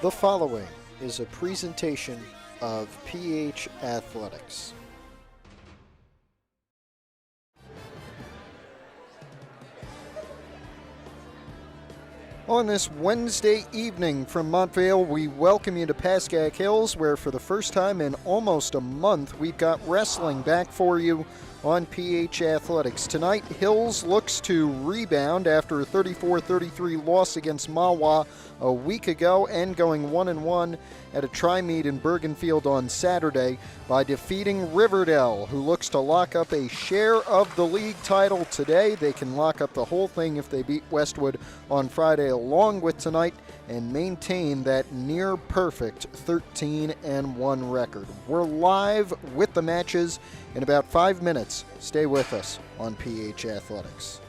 The following is a presentation of PH Athletics. On this Wednesday evening from Montvale, we welcome you to Pascack Hills, where for the first time in almost a month, we've got wrestling back for you on PH Athletics. Tonight, Hills looks to rebound after a 34-33 loss against Mahwah a week ago and going 1-1 at a tri-meet in Bergenfield on Saturday by defeating Riverdale, who looks to lock up a share of the league title today. They can lock up the whole thing if they beat Westwood on Friday along with tonight and maintain that near perfect 13-1 record. We're live with the matches in about 5 minutes. Stay with us on PH Athletics.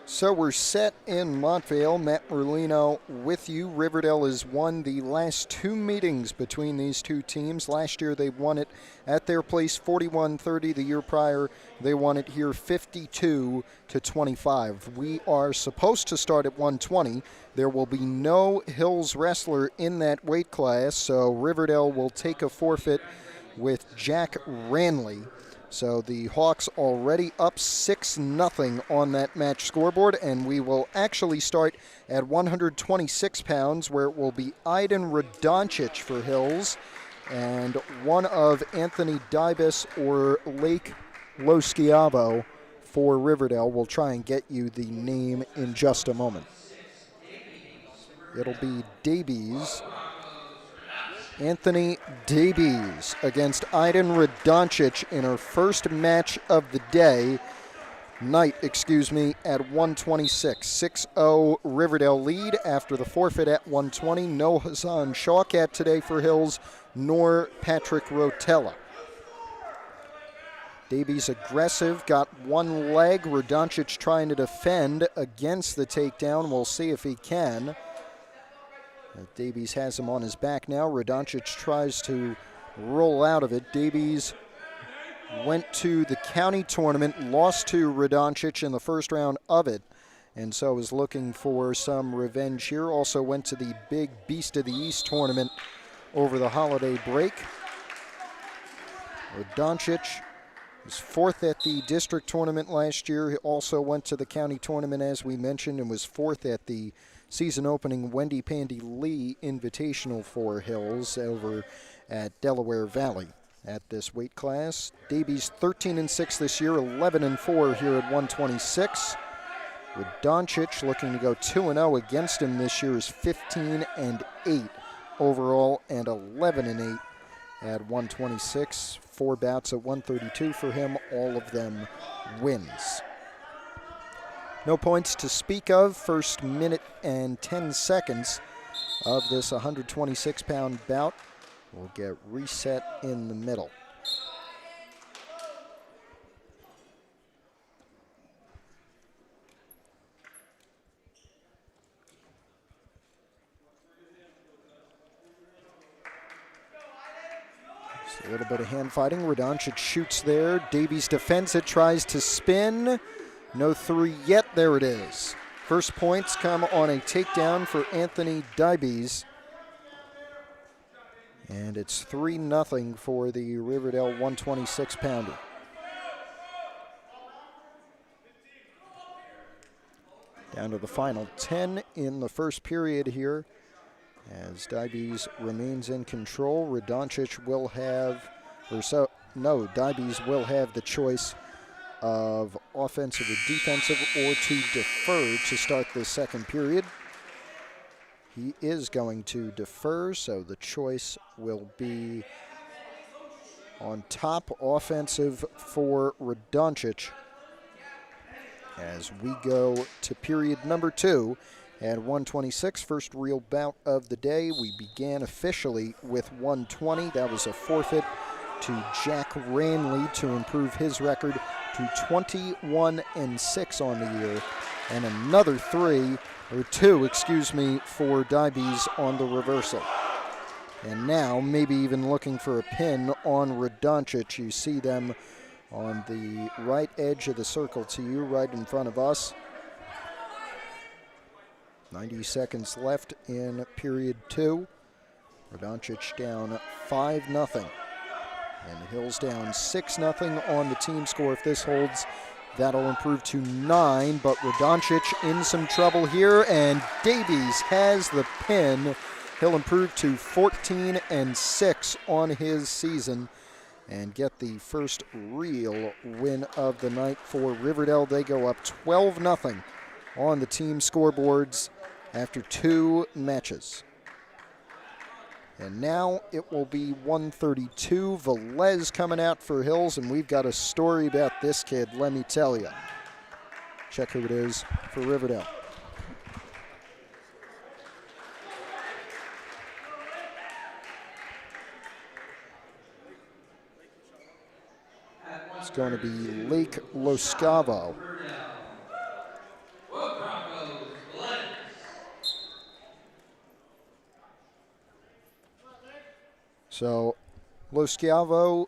So we're set in Montvale. Matt Merlino with you. Riverdale has won the last two meetings between these two teams. Last year they won it at their place 41-30. The year prior they won it here 52-25. We are supposed to start at 120. There will be no Hills wrestler in that weight class, so Riverdale will take a forfeit with Jack Ranley. So the Hawks already up 6-0 on that match scoreboard, and we will actually start at 126 pounds, where it will be Aiden Radoncic for Hills, and one of Anthony Dybus or Lake Loschiavo for Riverdale. We'll try and get you the name in just a moment. It'll be Davies. Anthony Davies against Aiden Radoncic in her first match of the night, at 126. 6-0 Riverdale lead after the forfeit at 120. No Hassan Shawkat today for Hills, nor Patrick Rotella. Davies aggressive, got one leg. Radoncic trying to defend against the takedown. We'll see if he can. Davies has him on his back now. Radoncic tries to roll out of it. Davies went to the county tournament, lost to Radoncic in the first round of it, and so is looking for some revenge here. Also went to the big Beast of the East tournament over the holiday break. Radoncic was fourth at the district tournament last year. He also went to the county tournament, as we mentioned, and was fourth at the season opening Wendy Pandy Lee Invitational for Hills over at Delaware Valley at this weight class. Davies 13-6 this year, 11-4 here at 126. Radoncic looking to go 2-0 against him this year, is 15-8 overall and 11-8 at 126. 4 bouts at 132 for him, all of them wins. No points to speak of. First minute and 10 seconds of this 126-pound bout will get reset in the middle. Just a little bit of hand fighting. Radoncic shoots there. Davies defends it, tries to spin. No three yet. There it is. First points come on a takedown for Anthony Davies. And it's 3-0 for the Riverdale 126-pounder. Down to the final 10 in the first period here, as Davies remains in control. Radoncic will have, Davies will have the choice of offensive or defensive, or to defer to start the second period. He is going to defer, so the choice will be on top, offensive for Radoncic, as we go to period number 2 at 126. First real bout of the day. We began officially with 120. That was a forfeit to Jack Ranley to improve his record to 21-6 on the year, and another 2 for Davies on the reversal. And now maybe even looking for a pin on Radoncic. You see them on the right edge of the circle to you, right in front of us. 90 seconds left in period 2. Radoncic down 5-0. And Hills down 6-0 on the team score. If this holds, that'll improve to 9, but Radoncic in some trouble here, and Davies has the pin. He'll improve to 14-6 on his season and get the first real win of the night for Riverdale. They go up 12-0 on the team scoreboards after 2 matches. And now it will be 132. Velez coming out for Hills, and we've got a story about this kid, let me tell you. Check who it is for Riverdale. It's going to be Lake Loschiavo. So Lo Schiavo,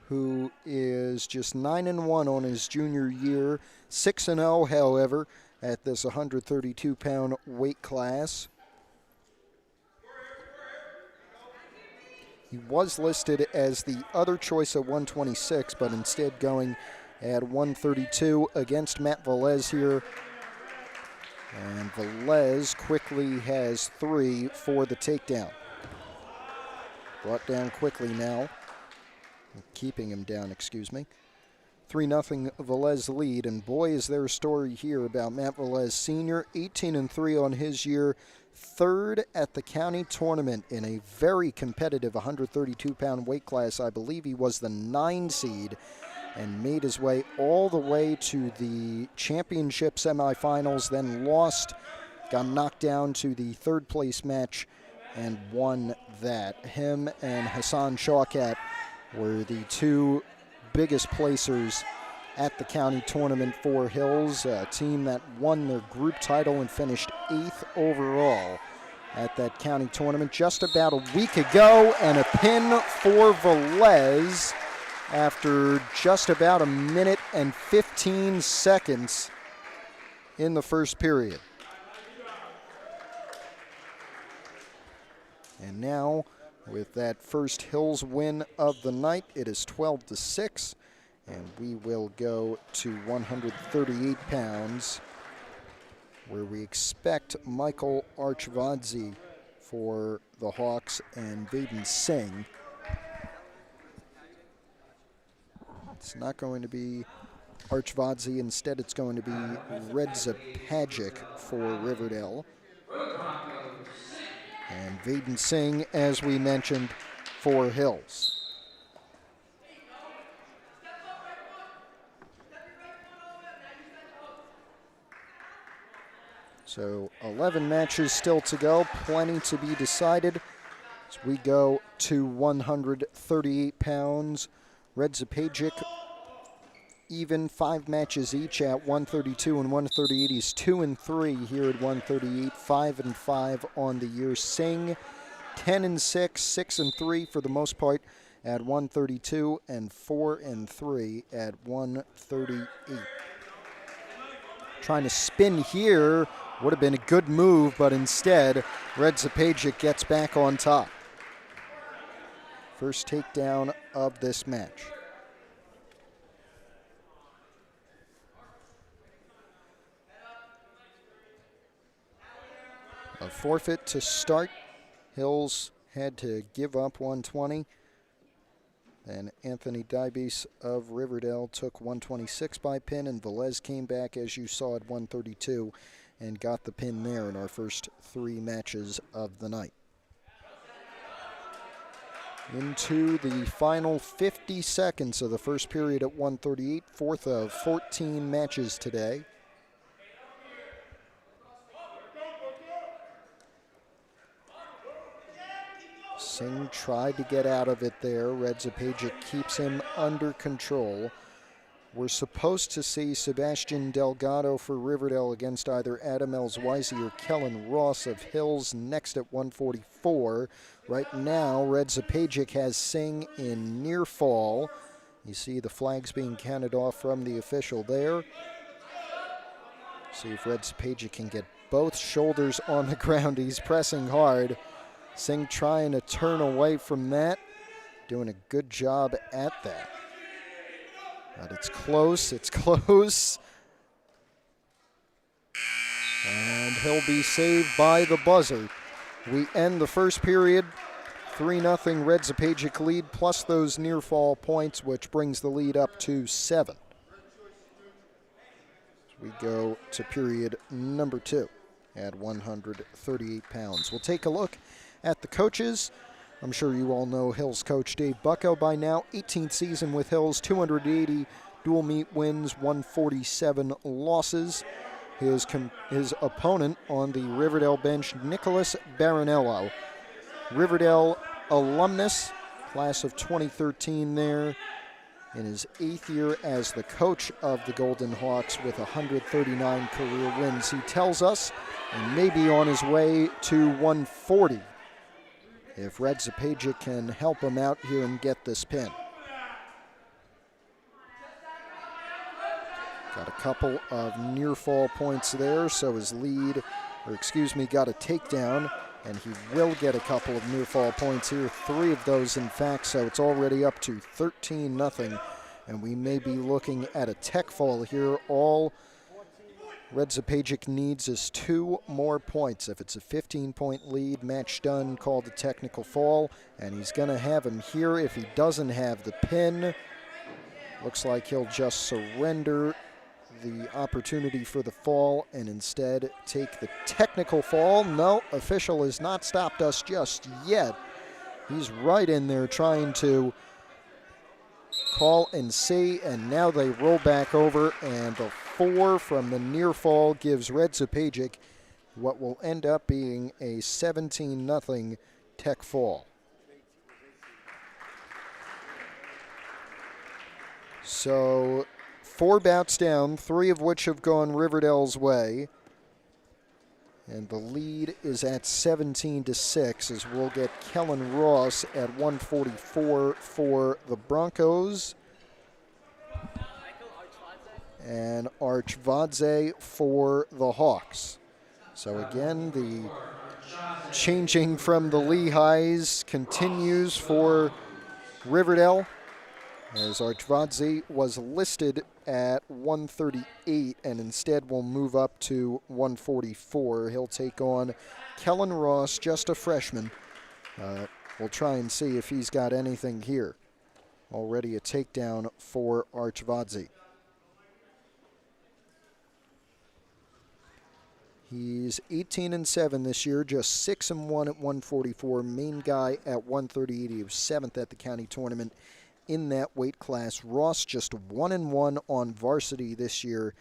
who is just 9-1 on his junior year, 6-0, however, at this 132-pound weight class. He was listed as the other choice at 126, but instead going at 132 against Matt Velez here. And Velez quickly has 3 for the takedown. Brought down quickly now. Keeping him down, excuse me. 3-0 Velez lead, and boy is there a story here about Matt Velez Sr., 18-3 on his year, 3rd at the county tournament in a very competitive 132-pound weight class. I believe he was the 9 seed and made his way all the way to the championship semifinals, then lost, got knocked down to the 3rd place match and won that. Him and Hassan Shawkat were the 2 biggest placers at the county tournament for Hills, a team that won their group title and finished 8th overall at that county tournament just about a week ago, and a pin for Velez after just about a minute and 15 seconds in the first period. And now, with that first Hills win of the night, it is 12-6, and we will go to 138 pounds, where we expect Michael Archivadze for the Hawks and Vaden Singh. It's not going to be Archivadze, instead it's going to be Reza Pajic for Riverdale. And Vaden Singh, as we mentioned, for Hills. So 11 matches still to go, plenty to be decided as we go to 138 pounds. Reza Pajic, even 5 matches each at 132 and 138. He's 2-3 here at 138, 5-5 on the year. Singh, 10-6, 6-3 for the most part at 132, and 4-3 at 138. Trying to spin here would have been a good move, but instead, Reza Pajic gets back on top. First takedown of this match. A forfeit to start. Hills had to give up 120. And Anthony Dybes of Riverdale took 126 by pin, and Velez came back, as you saw, at 132 and got the pin there in our first 3 matches of the night. Into the final 50 seconds of the first period at 138, 4th of 14 matches today. Singh tried to get out of it there. Reza Pajic keeps him under control. We're supposed to see Sebastian Delgado for Riverdale against either Adam Elswizy or Kellen Ross of Hills next at 144. Right now, Reza Pajic has Singh in near fall. You see the flags being counted off from the official there. See if Reza Pajic can get both shoulders on the ground. He's pressing hard. Singh trying to turn away from that. Doing a good job at that. But it's close, it's close. And he'll be saved by the buzzer. We end the first period, 3-0 Reza Pajic lead, plus those near fall points, which brings the lead up to 7. We go to period number 2 at 138 pounds. We'll take a look at the coaches. I'm sure you all know Hills coach Dave Bucko by now. 18th season with Hills, 280 dual meet wins, 147 losses. His opponent on the Riverdale bench, Nicholas Baronello. Riverdale alumnus, class of 2013 there, in his 8th year as the coach of the Golden Hawks with 139 career wins. He tells us he may be on his way to 140 if Red Zapagic can help him out here and get this pin. Got a couple of near fall points there, so his lead, or excuse me, got a takedown, and he will get a couple of near fall points here, 3 of those in fact, so it's already up to 13-0, and we may be looking at a tech fall here. All Red Zapagic needs is 2 more points. If it's a 15-point lead, match done, called a technical fall, and he's going to have him here. If he doesn't have the pin, looks like he'll just surrender the opportunity for the fall and instead take the technical fall. No, official has not stopped us just yet. He's right in there trying to call and see, and now they roll back over, and the 4 from the near fall gives Red Zapagic what will end up being a 17-0 tech fall. So 4 bouts down, 3 of which have gone Riverdale's way. And the lead is at 17-6 as we'll get Kellen Ross at 144 for the Broncos. And Archvadze for the Hawks. So again, the changing from the Lehighs continues for Riverdale, as Archvadze was listed at 138 and instead will move up to 144. He'll take on Kellen Ross, just a freshman. We'll try and see if he's got anything here. Already a takedown for Archvadze. He's 18-7 this year, just 6-1 at 144. Main guy at 138. He was 7th at the county tournament in that weight class. Ross just 1-1 on varsity this year.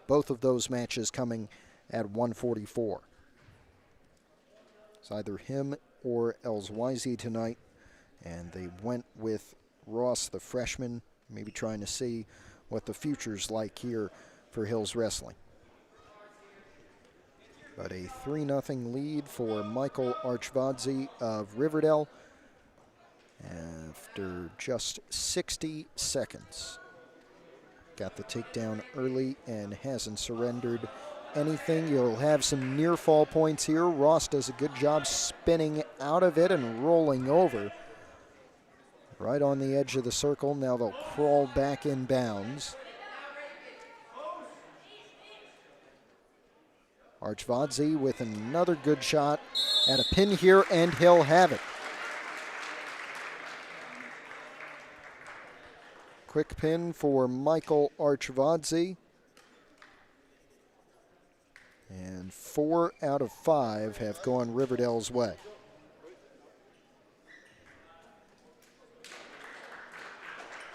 Both of those matches coming at 144. It's either him or Elswizy tonight, and they went with Ross, the freshman, maybe trying to see what the future's like here for Hills Wrestling. But a 3-0 lead for Michael Archvadze of Riverdale after just 60 seconds. Got the takedown early and hasn't surrendered anything. You'll have some near fall points here. Ross does a good job spinning out of it and rolling over. Right on the edge of the circle. Now they'll crawl back in bounds. Archvadze with another good shot at a pin here, and he'll have it. Quick pin for Michael Archvadze. And 4 out of 5 have gone Riverdale's way.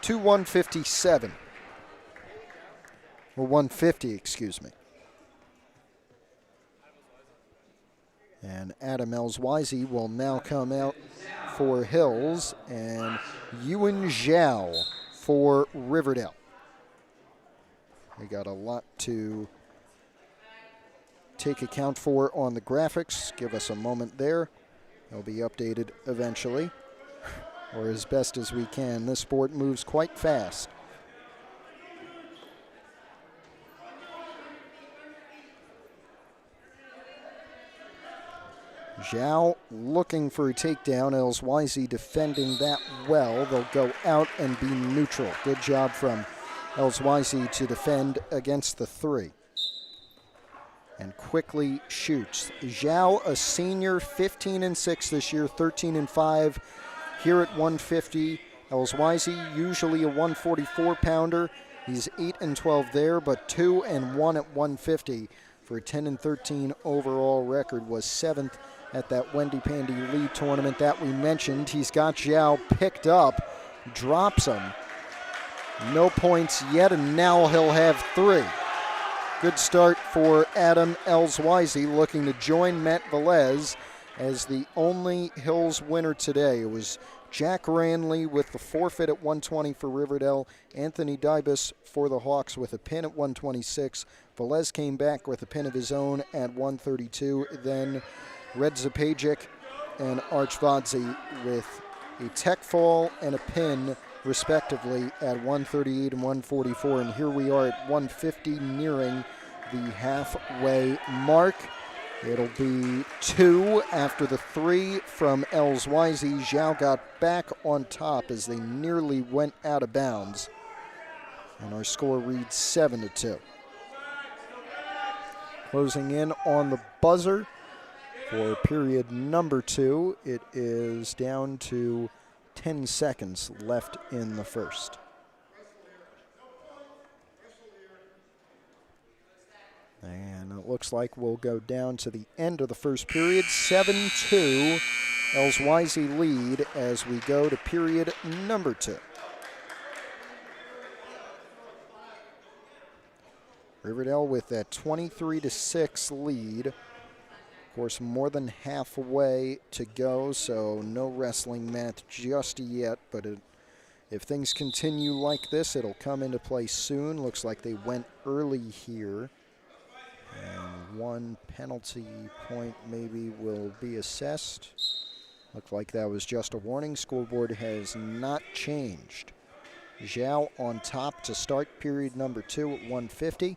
To 157. Or 150, excuse me. And Adam Elswizy will now come out for Hills, and Yuan Zhao for Riverdale. We got a lot to take account for on the graphics. Give us a moment there. They'll be updated eventually, or as best as we can. This sport moves quite fast. Zhao looking for a takedown. Elswizy defending that well. They'll go out and be neutral. Good job from Elswizy to defend against the 3. And quickly shoots. Zhao, a senior, 15-6 this year, 13-5 here at 150. Elswizy, usually a 144-pounder. He's 8-12 there, but 2-1 at 150 for a 10-13 overall record. Was 7th at that Wendy Pandy Lee tournament that we mentioned. He's got Zhao picked up, drops him. No points yet, and now he'll have 3. Good start for Adam Elswizy, looking to join Matt Velez as the only Hills winner today. It was Jack Ranley with the forfeit at 120 for Riverdale. Anthony Dybus for the Hawks with a pin at 126. Velez came back with a pin of his own at 132. Then Red Zapagic and Archvodze with a tech fall and a pin, respectively, at 138 and 144. And here we are at 150, nearing the halfway mark. It'll be 2 after the 3 from Elswizy. Zhao got back on top as they nearly went out of bounds. And our score reads 7-2. Closing in on the buzzer for period number 2. It is down to 10 seconds left in the first. And it looks like we'll go down to the end of the first period. 7-2, Elswizy lead as we go to period number 2. Riverdale with that 23-6 lead. Of course, more than halfway to go, so no wrestling match just yet, but if things continue like this, it'll come into play soon. Looks like they went early here. And 1 penalty point maybe will be assessed. Looked like that was just a warning. Scoreboard has not changed. Zhao on top to start period number 2 at 150.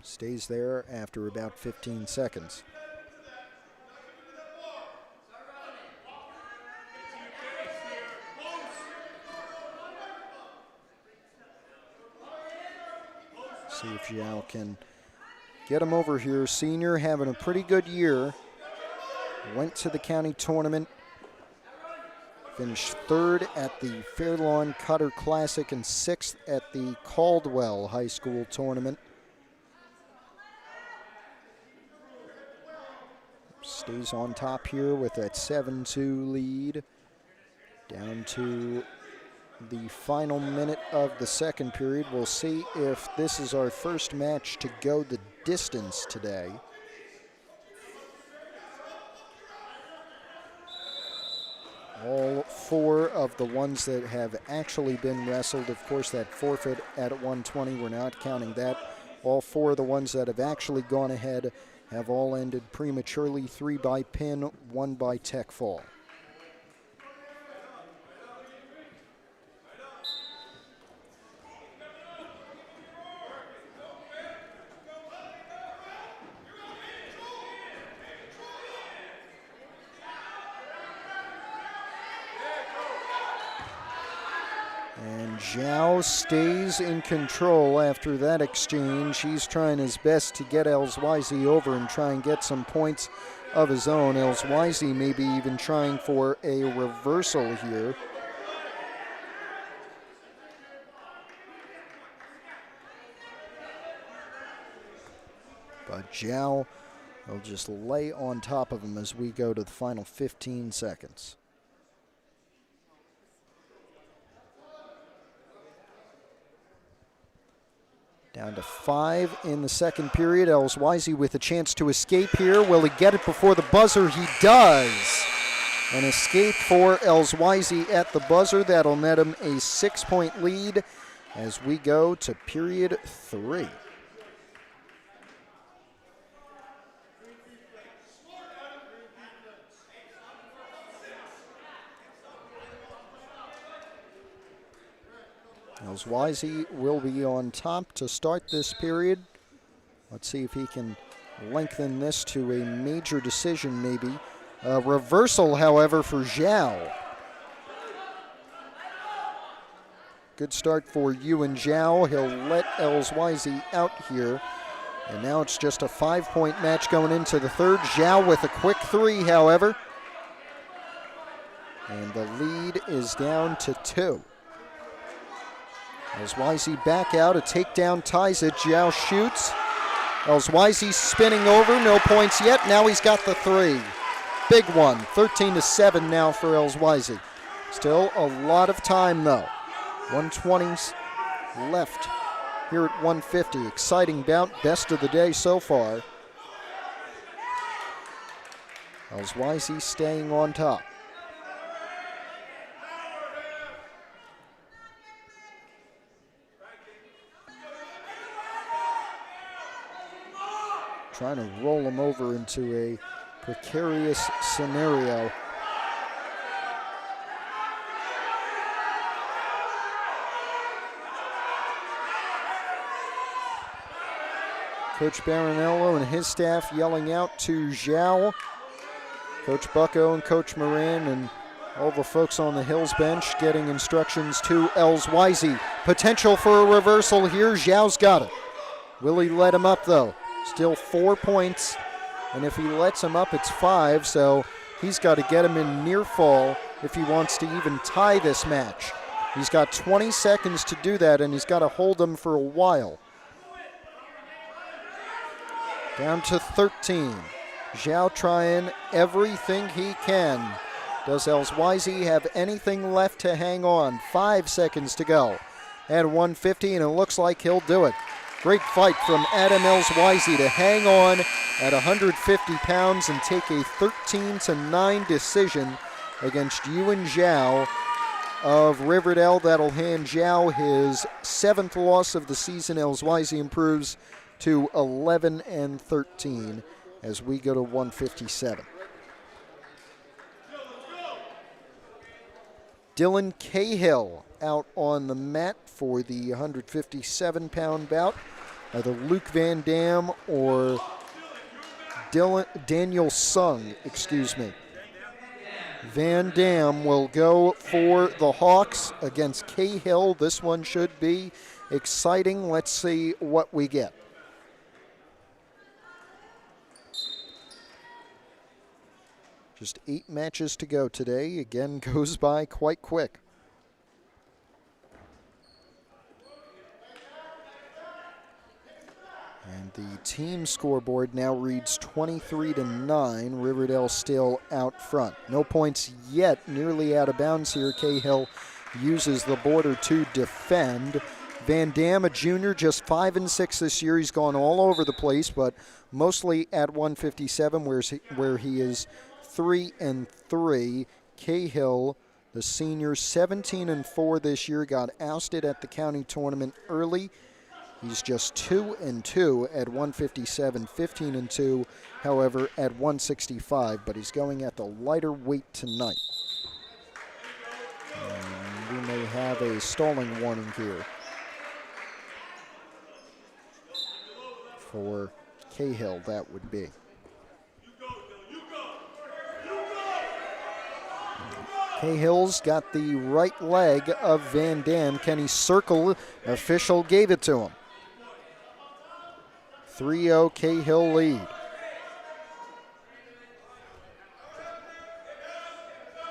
Stays there after about 15 seconds. See if Zhao can get him over here. Senior having a pretty good year. Went to the county tournament. Finished 3rd at the Fairlawn Cutter Classic and 6th at the Caldwell High School tournament. Stays on top here with that 7-2 lead. Down to the final minute of the second period. We'll see if this is our first match to go the distance today. All 4 of the ones that have actually been wrestled, of course that forfeit at 120, we're not counting that. All 4 of the ones that have actually gone ahead have all ended prematurely, 3 by pin, 1 by tech fall. And Zhao stays in control after that exchange. He's trying his best to get Elswizy over and try and get some points of his own. Elswizy maybe even trying for a reversal here. But Zhao will just lay on top of him as we go to the final 15 seconds. Down to 5 in the second period. Elswizy with a chance to escape here. Will he get it before the buzzer? He does. An escape for Elswizy at the buzzer. That'll net him a 6-point lead as we go to period 3. Elswizy will be on top to start this period. Let's see if he can lengthen this to a major decision maybe. Reversal, however, for Zhao. Good start for Yuan Zhao. He'll let Elswizy out here. And now it's just a 5-point match going into the third. Zhao with a quick 3, however. And the lead is down to 2. Elswizy back out, a takedown ties it. Zhao shoots. Elswizy spinning over, no points yet. Now he's got the 3. Big one, 13-7 now for Elswizy. Still a lot of time though. 120s left here at 150. Exciting bout, best of the day so far. Elswizy staying on top. trying to roll him over into a precarious scenario. Coach Baronello and his staff yelling out to Zhao. Coach Bucko and Coach Moran and all the folks on the Hills bench getting instructions to Elswizy. Potential for a reversal here. Zhao's got it. Will he let him up, though? Still 4 points, and if he lets him up, it's 5, so he's got to get him in near fall if he wants to even tie this match. He's got 20 seconds to do that, and he's got to hold him for a while. Down to 13. Zhao trying everything he can. Does Elswizy have anything left to hang on? 5 seconds to go. At 150, and it looks like he'll do it. Great fight from Adam Elswizy to hang on at 150 pounds and take a 13-9 decision against Yuan Zhao of Riverdale. That'll hand Zhao his 7th loss of the season. Elswizy improves to 11-13 as we go to 157. Dylan Cahill out on the mat for the 157-pound bout. Either Luke Van Dam or Daniel Sung, Van Dam will go for the Hawks against Cahill. This one should be exciting. Let's see what we get. Just 8 matches to go today. Again, goes by quite quick. And the team scoreboard now reads 23-9. Riverdale still out front. No points yet, nearly out of bounds here. Cahill uses the border to defend. Van Dam, a junior, just 5-6 this year. He's gone all over the place, but mostly at 157, where he is 3-3. Cahill, the senior, 17-4 this year, got ousted at the county tournament early. He's just 2-2 at 157, 15-2, however, at 165, but he's going at the lighter weight tonight. And we may have a stalling warning here for Cahill, that would be. Cahill's got the right leg of Van Dam. Can he circle? Official gave it to him. 3-0 Cahill lead.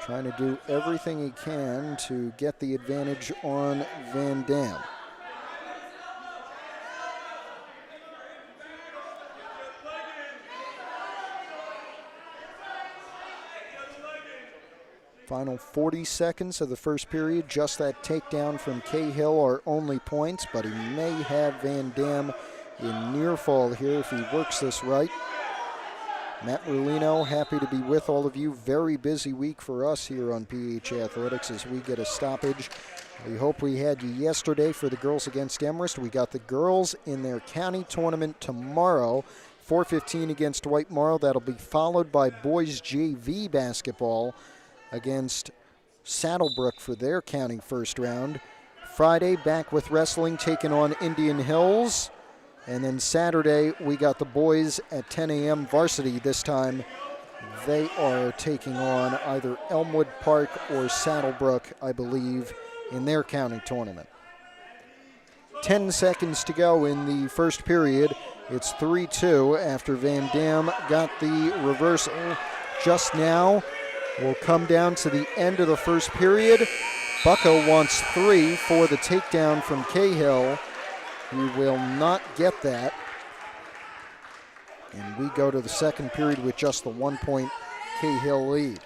Trying to do everything he can to get the advantage on Van Dam. Final 40 seconds of the first period. Just that takedown from Cahill are only points, but he may have Van Dam in near fall here if he works this right. Matt Merlino, happy to be with all of you. Very busy week for us here on PH Athletics as we get a stoppage. We hope we had you yesterday for the girls against Emrest. We got the girls in their county tournament tomorrow, 4:15 against Dwight Morrow. That'll be followed by boys JV basketball against Saddlebrook for their county first round. Friday, back with wrestling, taking on Indian Hills. And then Saturday, we got the boys at 10 a.m. varsity. This time, they are taking on either Elmwood Park or Saddlebrook, I believe, in their county tournament. 10 seconds to go in the first period. It's 3-2 after Van Dam got the reversal just now. We'll come down to the end of the first period. Bucko wants 3 for the takedown from Cahill. He will not get that. And we go to the second period with just the 1-point Cahill lead.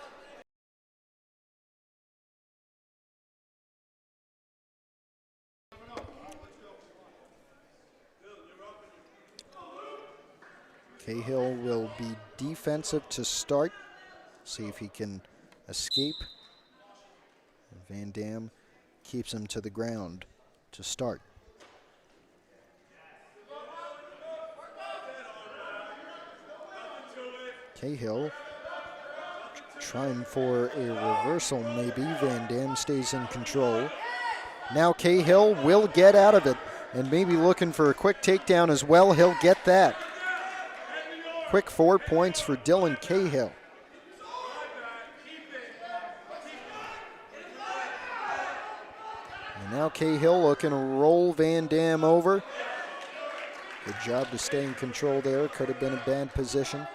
Cahill will be defensive to start. See if he can escape. Van Dam keeps him to the ground to start. Cahill trying for a reversal maybe. Van Dam stays in control. Now Cahill will get out of it and maybe looking for a quick takedown as well. He'll get that. Quick 4 points for Dylan Cahill. And now Cahill looking to roll Van Dam over. Good job to stay in control there. Could have been a bad position.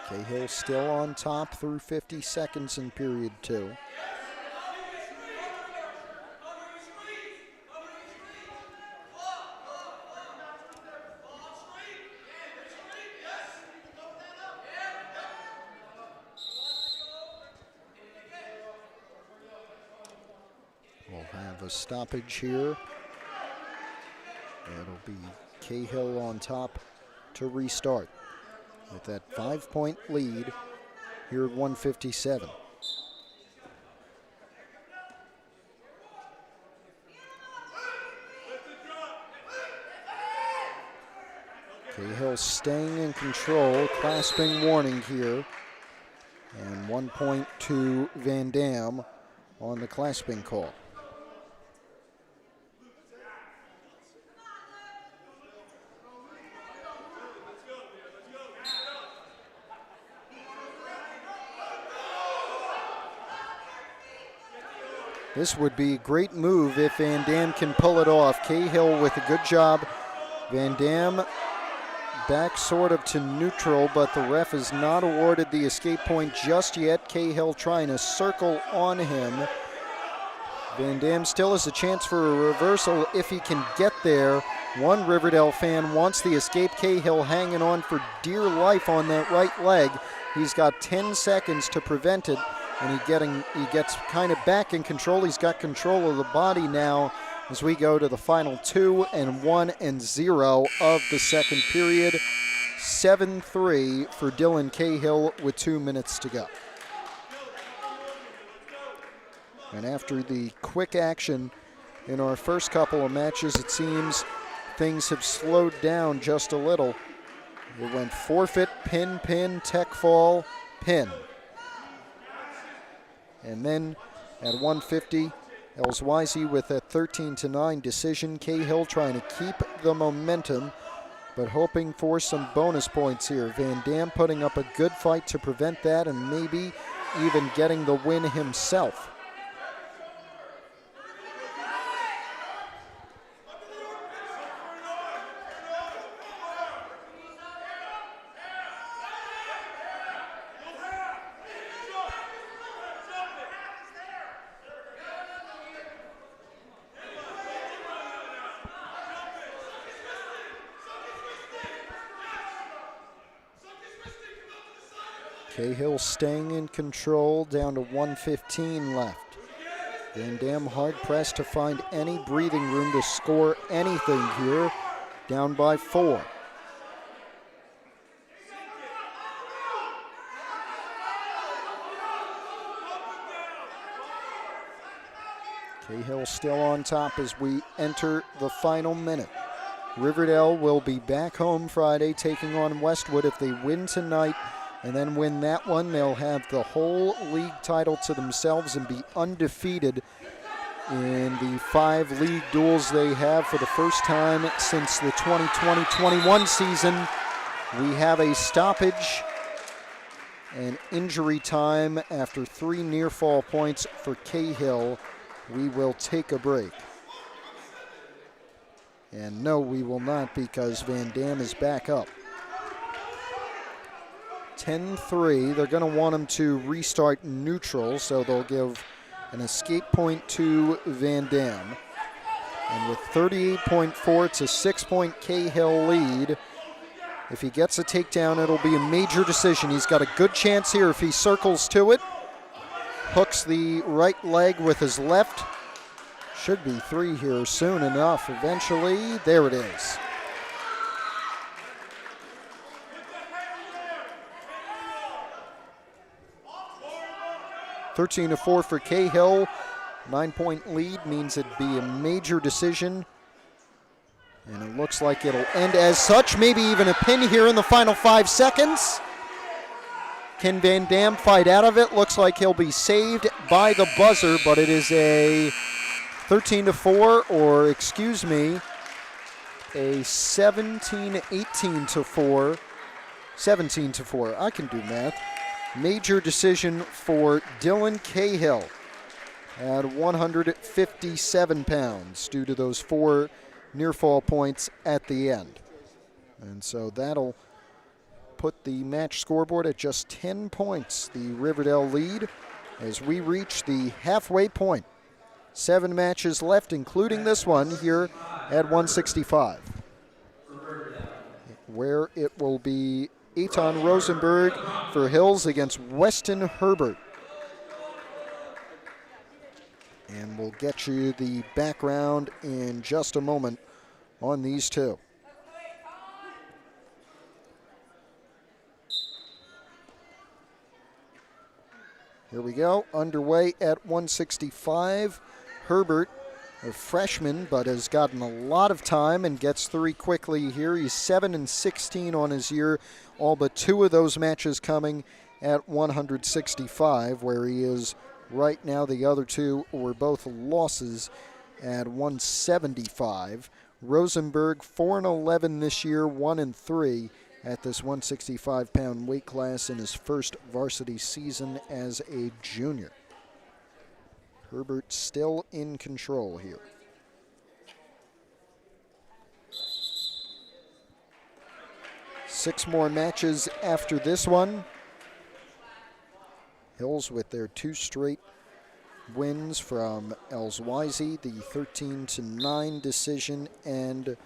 Cahill still on top through 50 seconds in period 2. We'll have a stoppage here. It'll be Cahill on top to restart with that 5-point lead here at 1:57. Cahill staying in control, clasping warning here. And 1 point to Van Dam on the clasping call. This would be a great move if Van Dam can pull it off. Cahill with a good job. Van Dam back sort of to neutral, but the ref has not awarded the escape point just yet. Cahill trying to circle on him. Van Dam still has a chance for a reversal if he can get there. One Riverdale fan wants the escape. Cahill hanging on for dear life on that right leg. He's got 10 seconds to prevent it. And he gets kind of back in control. He's got control of the body now as we go to the final 2 and 1 and 0 of the second period. 7-3 for Dylan Cahill with 2 minutes to go. And after the quick action in our first couple of matches, it seems things have slowed down just a little. It went forfeit, pin, pin, tech fall, pin. And then at 1:50, Elswizy with a 13-9 decision. Cahill trying to keep the momentum, but hoping for some bonus points here. Van Dam putting up a good fight to prevent that and maybe even getting the win himself. Cahill staying in control, down to 1:15 left. Van Dam hard pressed to find any breathing room to score anything here, down by 4. Cahill still on top as we enter the final minute. Riverdale will be back home Friday taking on Westwood. If they win tonight and then win that one, they'll have the whole league title to themselves and be undefeated in the 5 league duels they have for the first time since the 2020-21 season. We have a stoppage and injury time after 3 near fall points for Cahill. We will take a break. And no, we will not, because Van Dam is back up. 10-3, they're going to want him to restart neutral, so they'll give an escape point to Van Dam. And with 38.4, it's a 6-point Cahill lead. If he gets a takedown, it'll be a major decision. He's got a good chance here if he circles to it. Hooks the right leg with his left. Should be 3 here soon enough. Eventually, there it is. (13-4) for Cahill. 9-point lead means it'd be a major decision. And it looks like it'll end as such. Maybe even a pin here in the final 5 seconds. Can Van Dam fight out of it? Looks like he'll be saved by the buzzer, but it is a 13-4, or excuse me, a 17-18-4. 17-4. I can do math. Major decision for Dylan Cahill at 157 pounds due to those 4 near fall points at the end. And so that'll put the match scoreboard at just 10 points, the Riverdale lead, as we reach the halfway point. 7 matches left, including this one here at 165, where it will be Eitan Rosenberg for Hills against Weston Herbert. And we'll get you the background in just a moment on these two. Here we go, underway at 165. Herbert, a freshman, but has gotten a lot of time and gets 3 quickly here. He's 7-16 on his year, all but 2 of those matches coming at 165, where he is right now. The other 2 were both losses at 175. Rosenberg, 4-11 this year, 1-3 at this 165-pound weight class in his first varsity season as a junior. Herbert still in control here. Six more matches after this one. Hills with their 2 straight wins from Elswizy, the 13-9 decision, and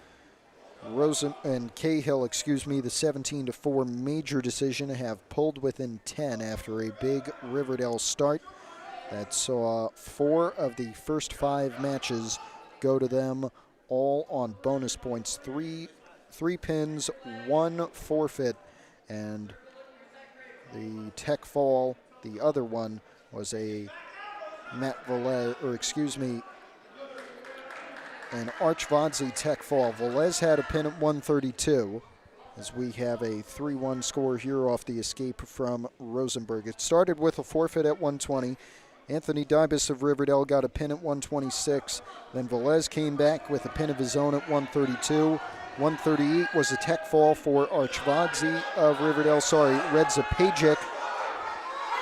Cahill, the 17-4 major decision, have pulled within 10 after a big Riverdale start that saw 4 of the first 5 matches go to them, all on bonus points. 3 pins, 1 forfeit, and the tech fall, the other one, was a an Archvadsy tech fall. Velez had a pin at 132, as we have a 3-1 score here off the escape from Rosenberg. It started with a forfeit at 120. Anthony Dybus of Riverdale got a pin at 126. Then Velez came back with a pin of his own at 132. 138 was a tech fall for Archvadsy of Riverdale. Red Zapajic.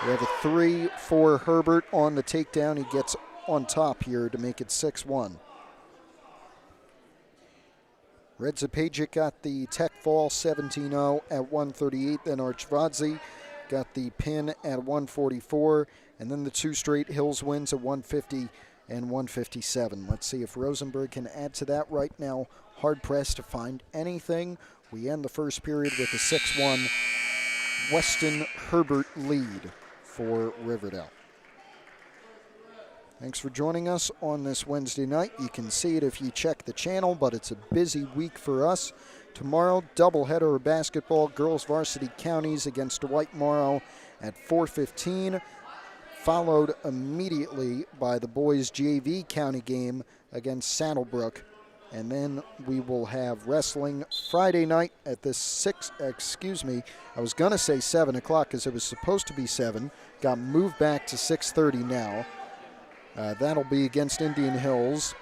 We have a 3 for Herbert on the takedown. He gets on top here to make it 6-1. Red Zapajic got the tech fall 17-0 at 138. Then Archvadsy got the pin at 144. And then the 2 straight Hills wins at 150 and 157. Let's see if Rosenberg can add to that. Right now, hard-pressed to find anything. We end the first period with a 6-1 Weston Herbert lead for Riverdale. Thanks for joining us on this Wednesday night. You can see it if you check the channel, but it's a busy week for us. Tomorrow, doubleheader of basketball, girls varsity counties against Dwight Morrow at 4:15, followed immediately by the boys JV county game against Saddlebrook. And then we will have wrestling Friday night at this I was going to say 7 o'clock because it was supposed to be 7. Got moved back to 6:30 now. That'll be against Indian Hills.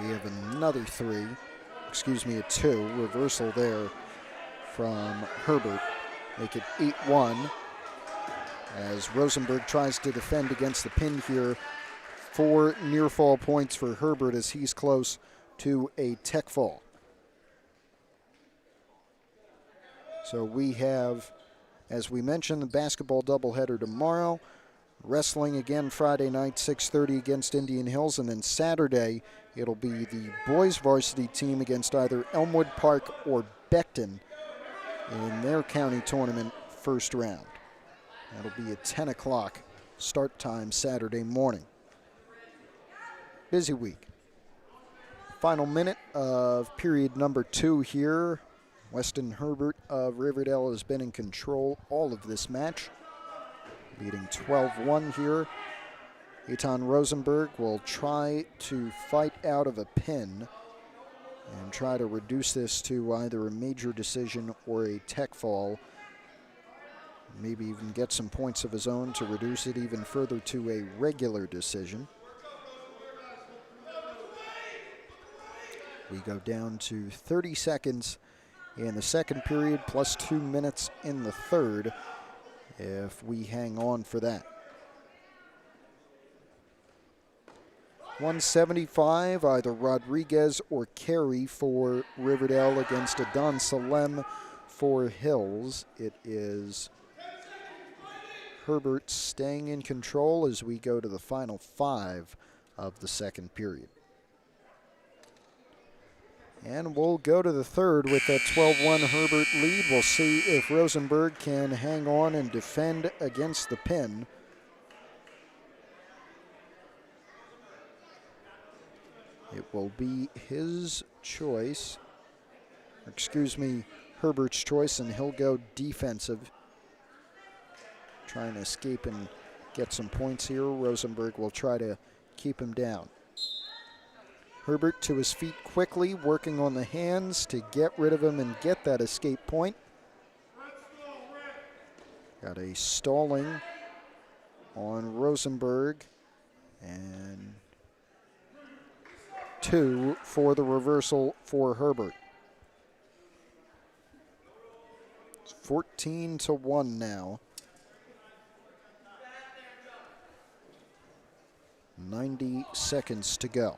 We have another a 2. Reversal there from Herbert. Make it 8-1 as Rosenberg tries to defend against the pin here. 4 near fall points for Herbert as he's close to a tech fall. So we have, as we mentioned, the basketball doubleheader tomorrow. Wrestling again Friday night, 6:30 against Indian Hills. And then Saturday, it'll be the boys varsity team against either Elmwood Park or Beckton in their county tournament first round. That'll be at 10 o'clock start time Saturday morning. Busy week. Final minute of period number 2 here. Weston Herbert of Riverdale has been in control all of this match, leading 12-1 here Eitan Rosenberg will try to fight out of a pin and try to reduce this to either a major decision or a tech fall. Maybe even get some points of his own to reduce it even further to a regular decision. We go down to 30 seconds in the second period, plus 2 minutes in the third, if we hang on for that. 175, either Rodriguez or Carey for Riverdale against Adon Salem for Hills. It is Herbert staying in control as we go to the final 5 of the second period. And we'll go to the third with that 12-1 Herbert lead. We'll see if Rosenberg can hang on and defend against the pin. It will be his choice, Herbert's choice, and he'll go defensive. Trying to escape and get some points here. Rosenberg will try to keep him down. Herbert to his feet quickly, working on the hands to get rid of him and get that escape point. Got a stalling on Rosenberg, and 2 for the reversal for Herbert. It's 14-1 now. 90 seconds to go.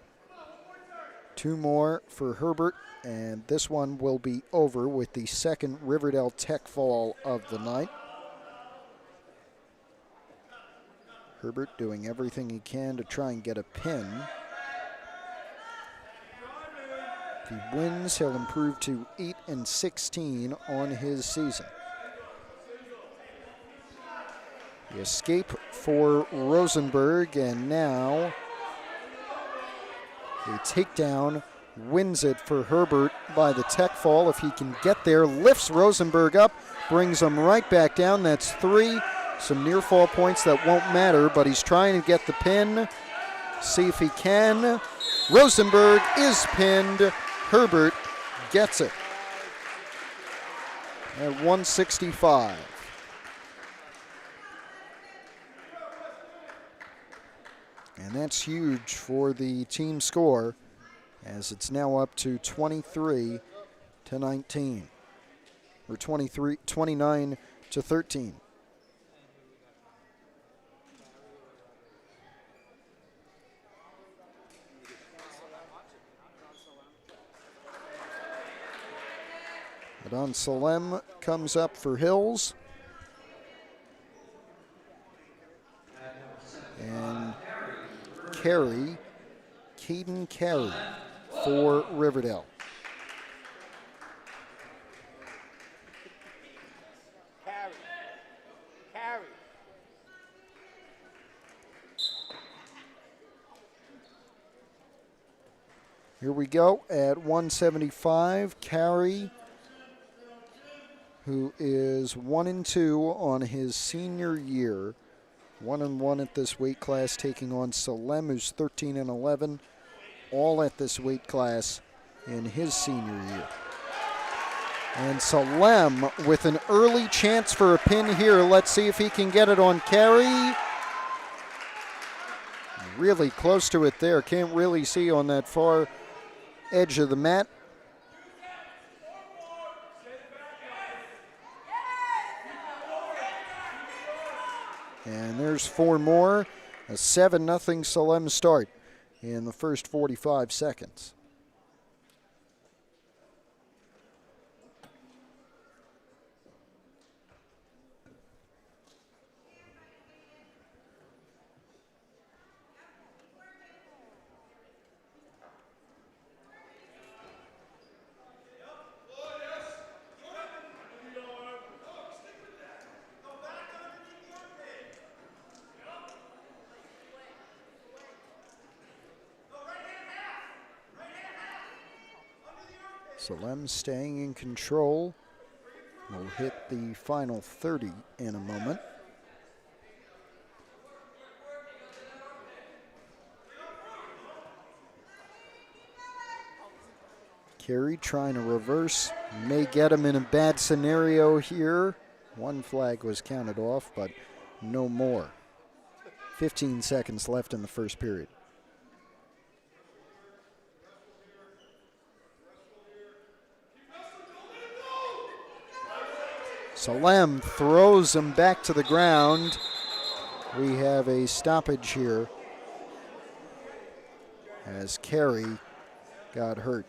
2 more for Herbert, and this one will be over with the second Riverdale Tech fall of the night. Herbert doing everything he can to try and get a pin. If he wins, he'll improve to 8-16 on his season. The escape for Rosenberg, and now a takedown wins it for Herbert by the tech fall. If he can get there, lifts Rosenberg up, brings him right back down. That's 3. Some near fall points that won't matter, but he's trying to get the pin. See if he can. Rosenberg is pinned. Herbert gets it at 165. And that's huge for the team score, as it's now up to 23-19, or 29-13. Adon Salem comes up for Hills. And Caden Carey for Riverdale. Here we go at 175. Carey, who is 1-2 on his senior year. 1-1 at this weight class, taking on Salem, who's 13-11, all at this weight class in his senior year. And Salem with an early chance for a pin here. Let's see if he can get it on Carey. Really close to it there. Can't really see on that far edge of the mat. And there's 4 more. A 7-0 Salem start in the first 45 seconds. Salem staying in control. We'll hit the final 30 in a moment. Carey trying to reverse. May get him in a bad scenario here. One flag was counted off, but no more. 15 seconds left in the first period. Salem throws him back to the ground. We have a stoppage here as Carey got hurt.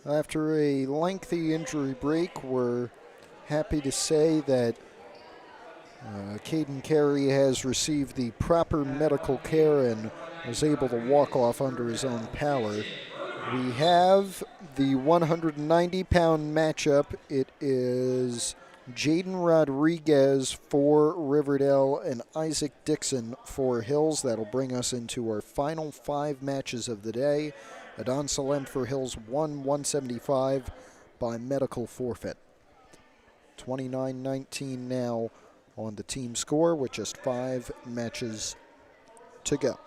After a lengthy injury break, we're happy to say that Caden Carey has received the proper medical care and was able to walk off under his own power. We have the 190-pound matchup. It is Jaden Rodriguez for Riverdale and Isaac Dixon for Hills. That'll bring us into our final 5 matches of the day. Adon Salem for Hills won 175 by medical forfeit. 29-19 now on the team score with just 5 matches to go.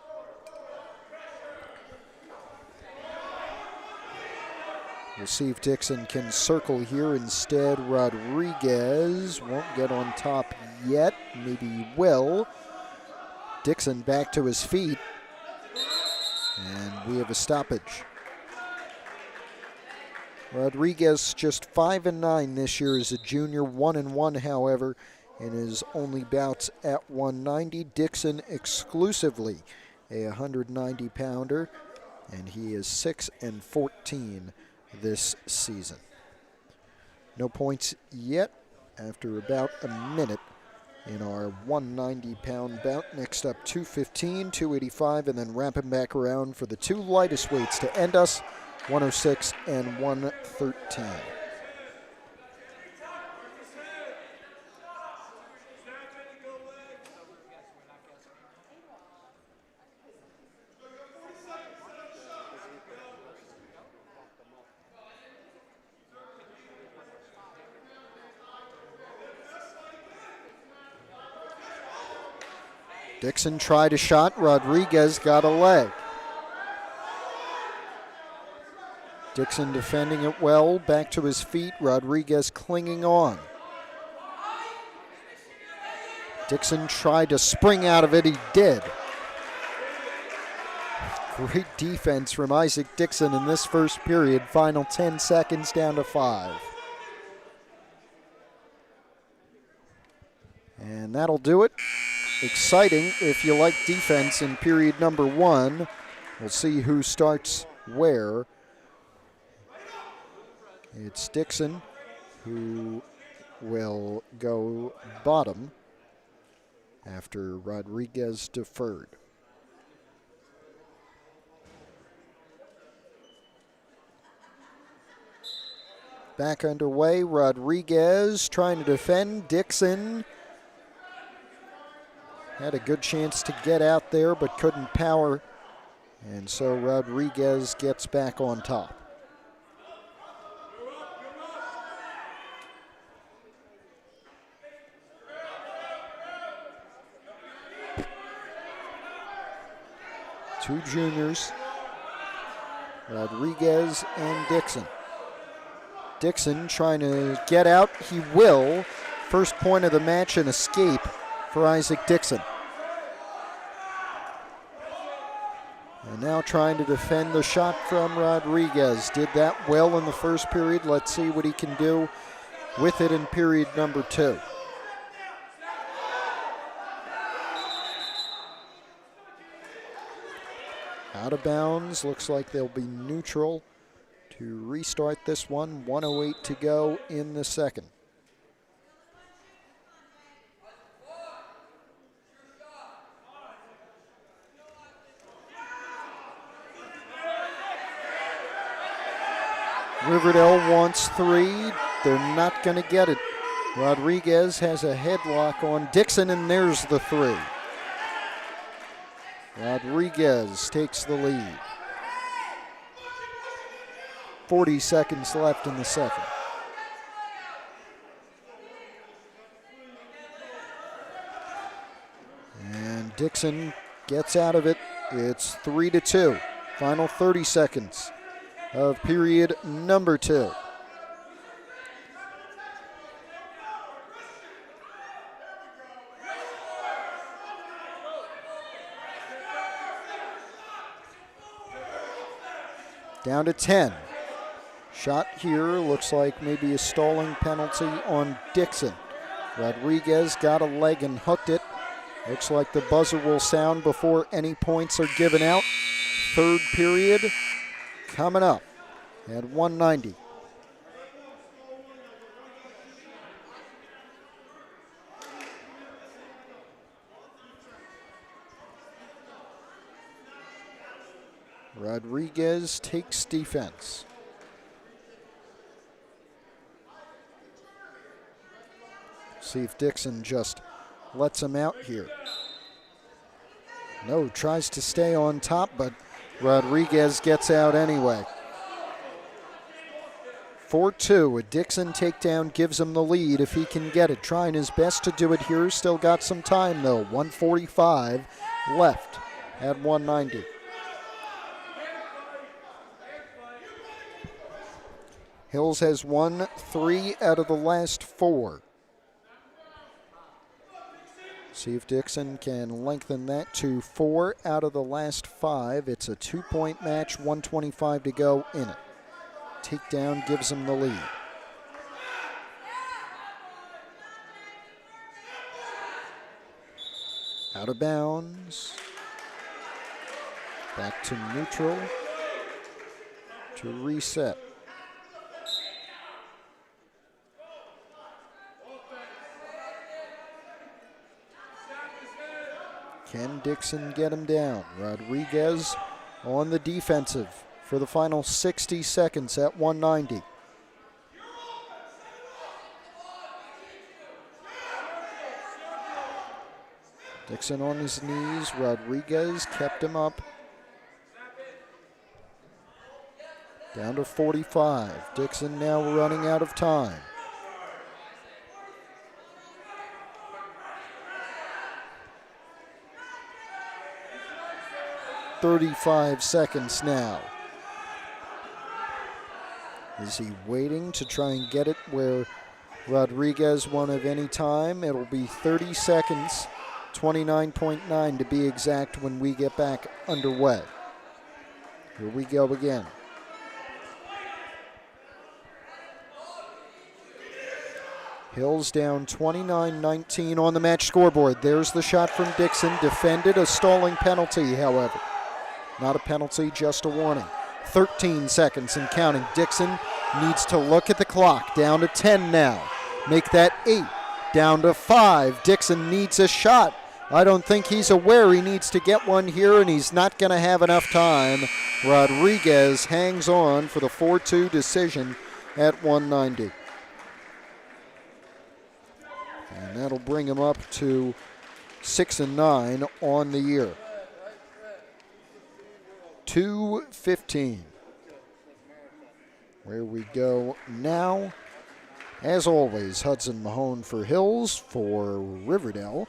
We'll see if Dixon can circle here. Instead, Rodriguez won't get on top yet. Maybe he will. Dixon back to his feet. And we have a stoppage. Rodriguez just 5-9 this year as a junior, 1-1, however, in his only bouts at 190. Dixon exclusively a 190-pounder, and he is 6-14 this season. No points yet after about a minute in our 190-pound bout. Next up, 215, 285, and then wrapping back around for the 2 lightest weights to end us, 106 and 113. Dixon tried a shot. Rodriguez got a leg. Dixon defending it well. Back to his feet. Rodriguez clinging on. Dixon tried to spring out of it. He did. Great defense from Isaac Dixon in this first period. Final 10 seconds down to 5. And that'll do it. Exciting if you like defense in period number 1. We'll see who starts where. It's Dixon who will go bottom after Rodriguez deferred. Back underway, Rodriguez trying to defend. Dixon had a good chance to get out there, but couldn't power. And so Rodriguez gets back on top. Two juniors, Rodriguez and Dixon. Dixon trying to get out. He will. First point of the match, an escape for Isaac Dixon. And now trying to defend the shot from Rodriguez. Did that well in the first period. Let's see what he can do with it in period number 2. Out of bounds. Looks like they'll be neutral to restart this one. 1:08 to go in the second. Riverdale wants 3. They're not going to get it. Rodriguez has a headlock on Dixon, and there's the 3. Rodriguez takes the lead. 40 seconds left in the second. And Dixon gets out of it. It's 3-2. Final 30 seconds of period number 2. Down to 10. Shot here, looks like maybe a stalling penalty on Dixon. Rodriguez got a leg and hooked it. Looks like the buzzer will sound before any points are given out. Third period coming up at 190. Rodriguez takes defense. See if Dixon just lets him out here. No, tries to stay on top, but Rodriguez gets out anyway. 4-2, a Dixon takedown gives him the lead if he can get it. Trying his best to do it here, still got some time though. 1:45 left at 190. Hills has won 3 out of the last 4. See if Dixon can lengthen that to 4 out of the last 5. It's a 2-point match, 1:25 to go in it. Takedown gives him the lead. Out of bounds. Back to neutral to reset. Can Dixon get him down? Rodriguez on the defensive for the final 60 seconds at 190. Dixon on his knees. Rodriguez kept him up. Down to 45. Dixon now running out of time. .35 seconds now. Is he waiting to try and get it where Rodriguez won't have any time? It'll be 30 seconds, 29.9 to be exact when we get back underway. Here we go again. Hills down 29-19 on the match scoreboard. There's the shot from Dixon. Defended, a stalling penalty, however. Not a penalty, just a warning. 13 seconds and counting. Dixon needs to look at the clock. Down to 10 now. Make that 8. Down to 5. Dixon needs a shot. I don't think he's aware he needs to get one here, and he's not going to have enough time. Rodriguez hangs on for the 4-2 decision at 190. And that'll bring him up to 6-9 on the year. 2:15. Where we go now. As always, Hudson Mahone for Hills, for Riverdale.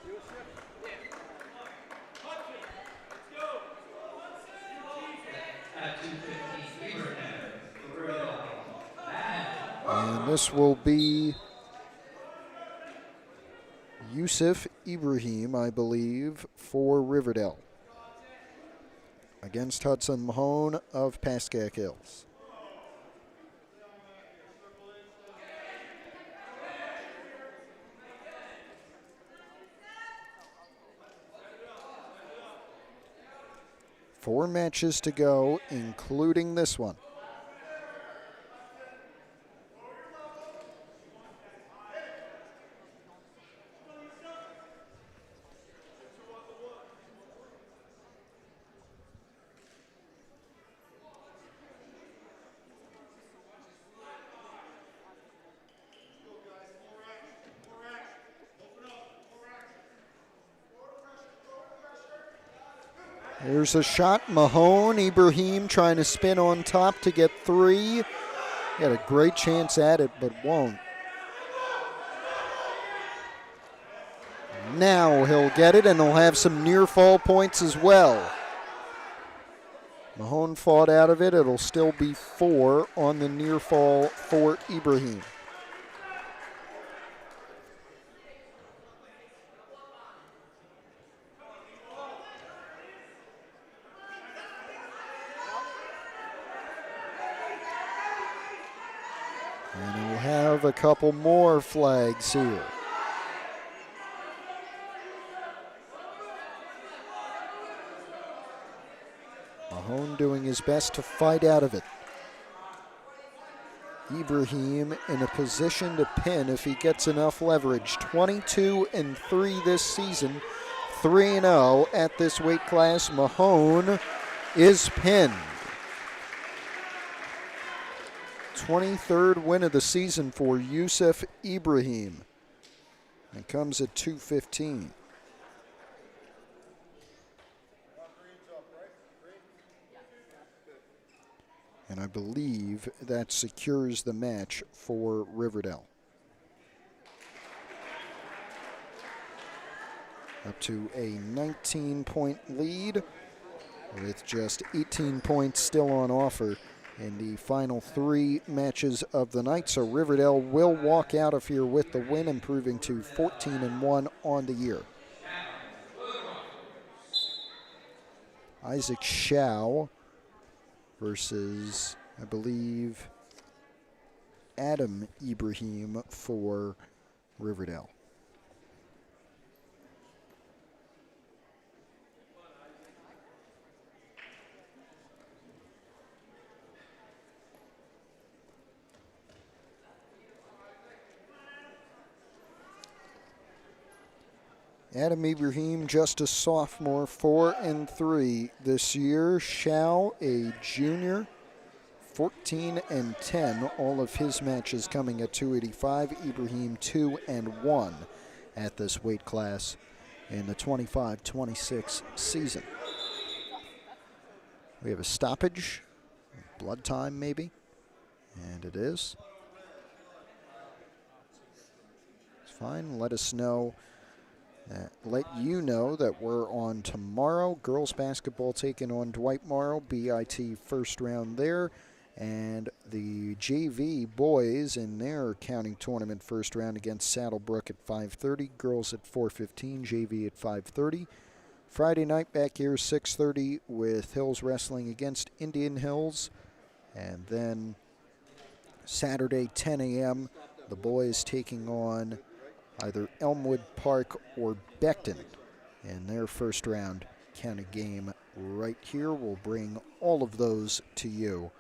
And this will be Yusuf Ibrahim, I believe, for Riverdale, against Hudson Mahone of Pascack Hills. Four matches to go, including this one. There's a shot. Mahone, Ibrahim trying to spin on top to get 3. He had a great chance at it, but won't. Now he'll get it, and he'll have some near fall points as well. Mahone fought out of it. It'll still be 4 on the near fall for Ibrahim. And we'll have a couple more flags here. Mahone doing his best to fight out of it. Ibrahim in a position to pin if he gets enough leverage. 22-3 this season, 3-0 at this weight class. Mahone is pinned. 23rd win of the season for Yusuf Ibrahim. It comes at 2:15. And I believe that secures the match for Riverdale. Up to a 19-point lead with just 18 points still on offer in the final 3 matches of the night. So Riverdale will walk out of here with the win, improving to 14-1 on the year. Isaac Schau versus, I believe, Adam Ibrahim for Riverdale. Adam Ibrahim, just a sophomore, 4-3 this year. Schau, a junior, 14-10. All of his matches coming at 285. Ibrahim 2-1 at this weight class in the 25-26 season. We have a stoppage, blood time maybe, and it is. It's fine. Let us know. Let you know that we're on tomorrow. Girls basketball taking on Dwight Morrow, BIT first round there. And the JV boys in their counting tournament first round against Saddlebrook at 5:30. Girls at 4:15, JV at 5:30. Friday night back here, 6:30 with Hills Wrestling against Indian Hills. And then Saturday, 10 a.m., the boys taking on either Elmwood Park or Beckton in their first round county game right here. We'll bring all of those to you